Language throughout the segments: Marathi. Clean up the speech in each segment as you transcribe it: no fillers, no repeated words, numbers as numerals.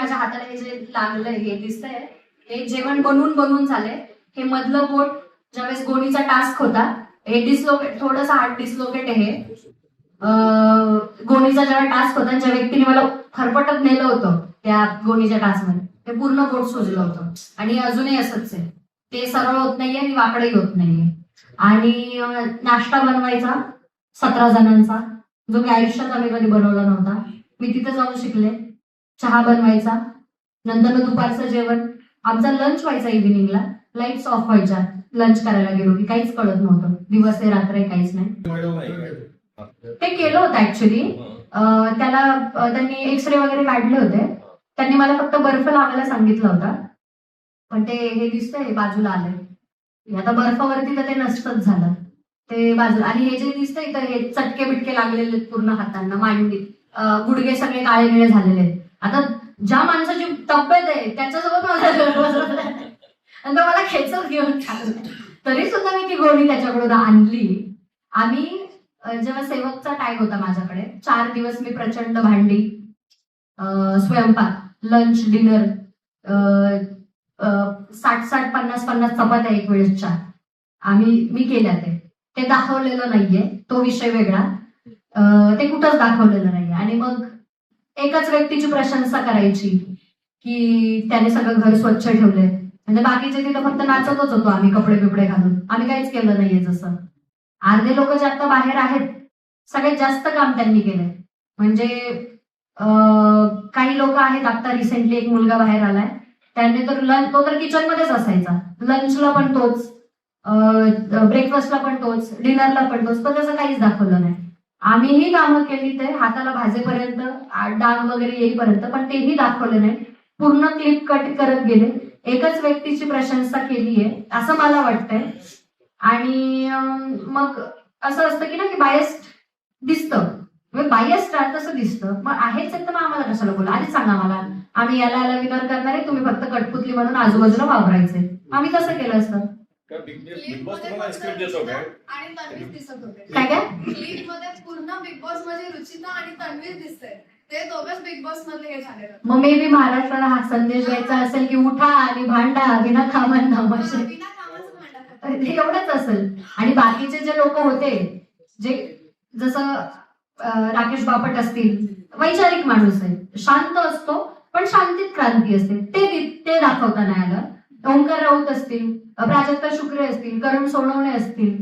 माझ्या हाताला हे जे लागलंय हे दिसतंय, हे जेवण बनवून बनवून झालंय. हे मधलं बोट ज्यावेळेस गोणीचा टास्क होता, हे डिस्लोकेट, थोडंसं हार्ट डिस्लोकेट आहे. हे गोणीचा जेव्हा टास्क होता, ज्या व्यक्तीने मला फरफटत नेलं होतं त्या गोणीच्या टास्कमध्ये, ते पूर्ण बोट सुजलं होतं आणि अजूनही असंच आहे. ते सरळ होत नाहीये आणि वाकडही होत नाहीये. आणि नाश्ता बनवायचा 17 जणांचा, जो की आयुष्यात आम्ही कधी बनवला नव्हता. मी तिथे जाऊन शिकले. चहा बनवायचा, नंतर दुपारचं जेवण, आमचा लंच व्हायचा इव्हिनिंगला, लाईट्स ऑफ व्हायच्या. लंच करायला गेलो की काहीच कळत नव्हतं, दिवस आहे रात्र आहे काहीच नाही. ते केलं होतं ऍक्च्युली. त्याला त्यांनी एक्सरे वगैरे काढले होते. त्यांनी मला फक्त बर्फ लावायला सांगितलं होता, पण ते हे दिसतंय बाजूला आलंय. आता बर्फावरती तर ते नष्टच झालं ते बाजूला. आणि हे जे दिसतंय तर हे चटके बिटके लागलेले आहेत पूर्ण हातांना, मांडीत, गुडघे सगळे काळे निळे झालेले आहेत. आता ज्या माणसाची तब्येत आहे त्याच्यासोबत माझा आणि तो मला खेचत घेऊन चालला, तरी सुद्धा मी ती गोळी त्याच्याकडून आणली. आम्ही जेव्हा सेवकचा टॅग होता माझ्याकडे, 4 दिवस मी प्रचंड भांडी, स्वयंपाक, लंच, डिनर, 60-60, 50-50 चपात्या एक वेळेसच्या मी केल्या. ते दाखवलेलं नाहीये, तो विषय वेगळा. ते कुठंच दाखवलेलं नाहीये. आणि मग एकाच व्यक्तीची प्रशंसा करायची की त्याने सगळं घर स्वच्छ ठेवलंय, म्हणजे बाकीचे तिथं फक्त नाचतच होतो आम्ही कपडे बिपडे घालून. आम्ही काहीच केलं नाहीये. जसं अर्धे लोक जे आता बाहेर आहेत, सगळ्यात जास्त काम त्यांनी केलंय. म्हणजे काही लोक आहेत, आता रिसेंटली एक मुलगा बाहेर आलाय, त्याने तर तो तर किचन मध्येच असायचा, लंचला पण तोच, ब्रेकफास्टला पण तोच, डिनरला पण तोच, पण त्याचं काहीच दाखवलं नाही. आम्हीही कामं केली, ते हाताला भाजेपर्यंत, डाग वगैरे येईपर्यंत, पण तेही दाखवलं नाही. पूर्ण क्लिप कट करत गेले. एकच व्यक्तीची प्रशंसा केली आहे असं मला वाटतंय. आणि मग असं असतं की ना, की बायस्ड दिसतं, बायस्ड तसं दिसतं. मग आहेच तर मग आम्हाला कशाला बोला, आधीच सांगा मला, आम्ही याला विनर करणार आहे, तुम्ही फक्त कटपुतली म्हणून आजूबाजूला वापरायचे. आम्ही कसं केलं असतं. बिग बॉस तुम्हाला स्क्रिप्ट देत होते आणि तन्वीर दिसत होते. काय क्लिप मध्ये पूर्ण बिग बॉस मध्ये रुचिता आणि तन्वीर दिसते. ते दोघंच बिग बॉस मधले हे झाले. मग मे बी महाराष्ट्राला हा संदेश द्यायचा असेल की उठा आणि भांडा बिना कामांना, बिना कामाचं भांडा, एवढंच असेल. आणि बाकीचे जे लोक होते, जे जसं राकेश बापट असतील, वैचारिक माणूस आहे, शांत असतो पण शांतीत क्रांती असते, ते दाखवता नाही आलं. ओंकार राऊत असतील, प्राजक्ता शुक्रे असतील, करण सोनवणे असतील,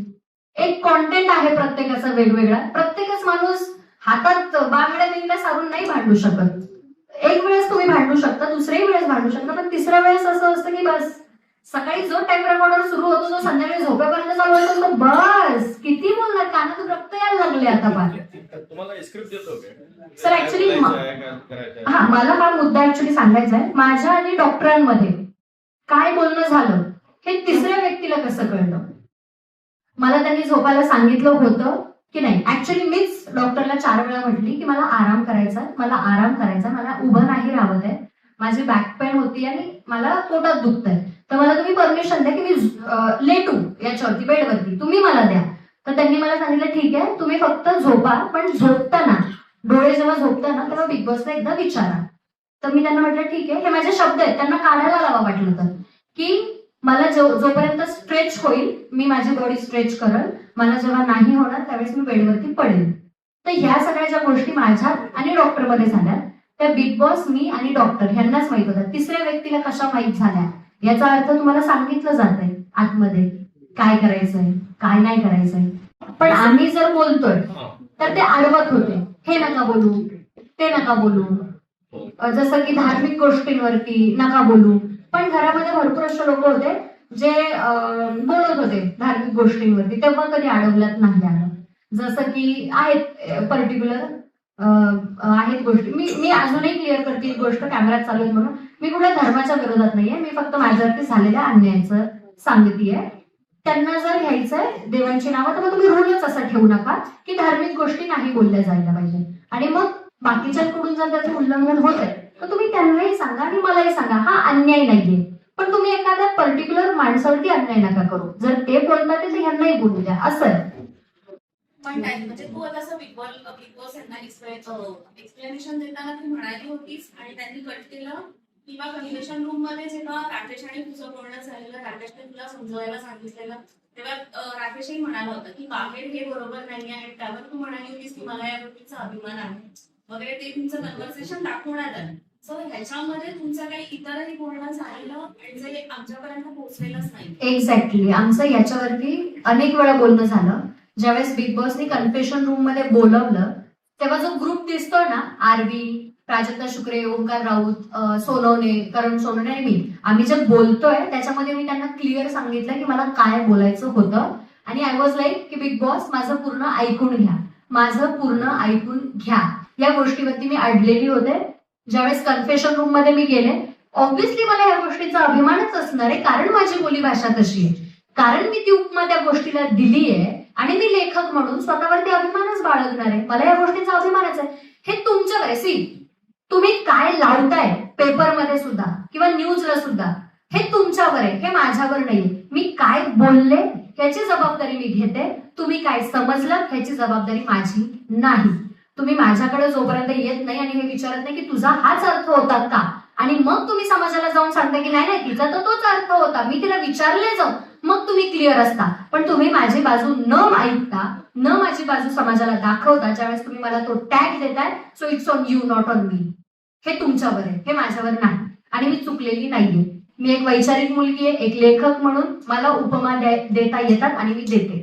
एक कॉन्टेंट आहे प्रत्येकाचा वेगवेगळा. प्रत्येकच माणूस हातात बांगड्या बिंगड्या सारून नाही भांडू शकत. एक वेळेस तुम्ही भांडू शकता, दुसऱ्याही वेळेस भांडू शकता, पण तिसऱ्या वेळेस असं असतं की बस, सकाळी जो टाइम रेकॉर्डर सुरू होतो तो संध्याकाळी झोपेपर्यंत चालू असतो. बस किती बोलणार, कानातून रक्त यायला लागले आता पार. तुम्हाला स्क्रिप्ट देत होते सर ऍक्च्युली मला हा मुद्दा ऍक्च्युली सांगायचा आहे. माझ्या आणि डॉक्टरांमध्ये काय बोलणं झालं हे तिसऱ्या व्यक्तीला कसं कळलं. मला त्यांनी झोपायला सांगितलं होतं की नाही. ऍक्च्युली मीच डॉक्टरला 4 वेळा म्हटली की मला आराम करायचा, मला उभं नाही राहत आहे, माझी बॅक पेन होती आणि मला पोटात दुखतंय, तर मला तुम्ही परमिशन द्या की मी लेटू याच्यावरती, बेडवरती, तुम्ही मला द्या. तर त्यांनी मला सांगितलं ठीक आहे, तुम्ही फक्त झोपा, पण झोपताना डोळे जेव्हा झोपताना तेव्हा बिग बॉसला एकदा विचारा. तर मी त्यांना म्हटलं ठीक आहे. हे माझे शब्द आहेत, त्यांना काढायला लावा वाटलं तर, की मला जोपर्यंत स्ट्रेच होईल मी माझी बॉडी स्ट्रेच करल, मला जेव्हा नाही होणार त्यावेळेस मी बेडवरती पडेल. तर ह्या सगळ्या ज्या गोष्टी माझ्या आणि डॉक्टरमध्ये झाल्या, त्या बिग बॉस, मी आणि डॉक्टर ह्यांनाच माहित होत्या. तिसऱ्या व्यक्तीला कशा माहीत झाल्या याचा अर्थ तुम्हाला सांगितलं जात आहे आतमध्ये काय करायचंय काय नाही करायचंय. पण आम्ही जर बोलतोय तर ते अडवत होते, हे नका बोलू, ते नका बोलू, जसं की धार्मिक गोष्टींवरती नका बोलू. पण घरामध्ये भरपूर असे लोक होते जे बोलत होते धार्मिक गोष्टींवरती, तेव्हा कधी अडवल्यात नाही आलं. जसं की आहेत पर्टिक्युलर आहेत गोष्टी, मी अजूनही क्लिअर करते गोष्ट, कॅमेरा चालू आहे म्हणून, मी कुठल्या धर्माच्या विरोधात नाहीये, मी फक्त माझ्यावरती झालेल्या अन्यायाचं सांगतेय. त्यांना जर घ्यायचंय देवांची नावं तर मग तुम्ही रूलच असा ठेवू नका की धार्मिक गोष्टी नाही बोलल्या जायला पाहिजे. आणि मग बाकीच्यांकडून जर त्याचं उल्लंघन होत आहे तर तुम्ही त्यांनाही सांगा आणि मलाही सांगा, हा अन्याय नाहीये, पण तुम्ही एखाद्या पर्टिक्युलर माणसावरती अन्याय नका करू. जर ते बोलतात तर ह्यांनाही बोलू द्या, असं आहे. पण म्हणजे तू आता असं बिग बॉस यांना एक्सप्लेनेशन देताना तू म्हणाली होतीस आणि त्यांनी कट केलं किंवा कन्व्हेन्शन रूम मध्ये जेव्हा राकेश आणि तुझं बोलणं झालेलं, राकेशने तुला समजवायला सांगितलेलं तेव्हा राकेशही म्हणाला होता की बाहेर हे बरोबर नाही आहे, त्यावर तू म्हणाली होतीस की मला या गोष्टीचा अभिमान आहे वगैरे, ते तुमचं कन्व्हर्सेशन दाखवण्यात आलं. सो ह्याच्यामध्ये तुमचं काही इतरही बोलणं झालेलं आणि जे आमच्यापर्यंत पोहोचलेलंच नाही. एक्झॅक्टली, आमचं याच्यावरती अनेक वेळा बोलणं झालं. ज्यावेळेस बिग बॉसने कन्फेशन रूम मध्ये बोलवलं तेव्हा जो ग्रुप दिसतोय ना, आरवी, प्राजक्ता शुक्रे, ओंकार राऊत, सोनवणे, करण सोनवणे आणि मी, आम्ही जे बोलतोय त्याच्यामध्ये मी त्यांना क्लिअर सांगितलं की मला काय बोलायचं होतं. आणि आय वॉज लाईक की बिग बॉस माझं पूर्ण ऐकून घ्या, माझं पूर्ण ऐकून घ्या. या गोष्टीवरती मी अडलेली होते. ज्यावेळेस कन्फेशन रूम मध्ये मी गेले, ऑब्व्हियसली मला या गोष्टीचा अभिमानच असणार आहे, कारण माझी बोलीभाषा तशी आहे, कारण मी ती उपमा त्या गोष्टीला दिली आहे आणि मी लेखक म्हणून स्वतःवरती अभिमानच बाळगणार आहे. मला या गोष्टीचा अभिमानच आहे. हे तुमच्यावर आहे. सी, तुम्ही काय लावताय पेपरमध्ये सुद्धा किंवा न्यूजला सुद्धा, हे तुमच्यावर आहे, हे माझ्यावर नाहीये. मी काय बोलले याची जबाबदारी मी घेते, तुम्ही काय समजलं ह्याची जबाबदारी माझी नाही. तुम्ही माझ्याकडे जोपर्यंत येत नाही आणि हे विचारत नाही की तुझा हाच अर्थ होता का, आणि मग तुम्ही समाजाला जाऊन सांगता की नाही नाही तिचा तर तोच अर्थ होता, मी तिला विचारले जाऊन, मग तुम्ही क्लिअर असता. पण तुम्ही माझी बाजू न ऐकता, न माझी बाजू समाजाला दाखवता, ज्यावेळेस तुम्ही मला तो टॅग देताय, so it's on you not on me. हे तुमच्यावर आहे, हे माझ्यावर नाही. आणि मी चुकलेली नाहीये. मी एक वैचारिक मुलगी आहे, एक लेखक म्हणून मला उपमा देता येतात आणि मी देते.